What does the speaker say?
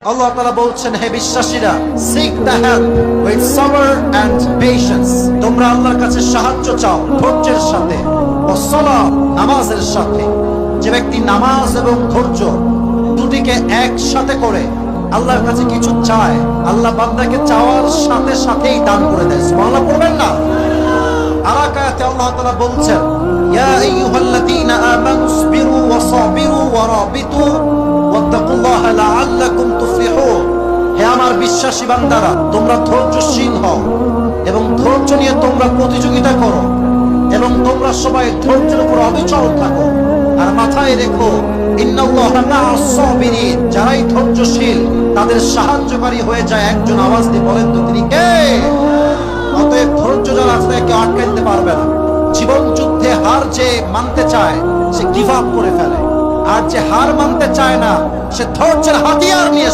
আল্লাহ তাআলা বলছেন, হে বিশ্বাসীরা, seek the help with sabr and patience। তোমরা আল্লাহর কাছে সাহায্য চাও ধৈর্যের সাথে, ওয়াসসালাহ, নামাজের সাথে। যে ব্যক্তি নামাজ এবং ধৈর্য দুটিকে একসাথে করে আল্লাহর কাছে কিছু চায়, আল্লাহ বান্দাকে চাওয়ার সাথে সাথেই দান করে দেয়। সুবহানাল্লাহ পড়বেন না? আয়াতে আল্লাহ তাআলা বলছেন, ইয়া আইয়ুহাল্লাযীনা আমানু ইসবিরু ওয়া সাবিরু ওয়া রাবিতু ওয়াত্তাকুল্লাহা লাআল্লাকুম তুফলিহুন। হে আমার বিশ্বাসী বান্দারা, তোমরা ধৈর্যশীল হও এবং ধৈর্য নিয়ে তোমরা প্রতিযোগিতা করো এবং তোমরা সবাই ধৈর্যের উপর অবিচল থাকো। আর মাথায় রেখো, ইন্নাল্লাহা মা'আস সাবিরিন। যারাই ধৈর্যশীল তাদের সাহায্যকারী হয়ে যায় একজন। আওয়াজ দিয়ে বলেন তো তিনি কে? অতএব ধৈর্য যারা আছে কেউ আটকে দিতে পারবে না। জীবন যুদ্ধে হার যে মানতে চায় সে গিভ আপ করে ফেলে, আর যে হার মানতে চায় না সে ধৈর্যের হাতিয়ার নিয়ে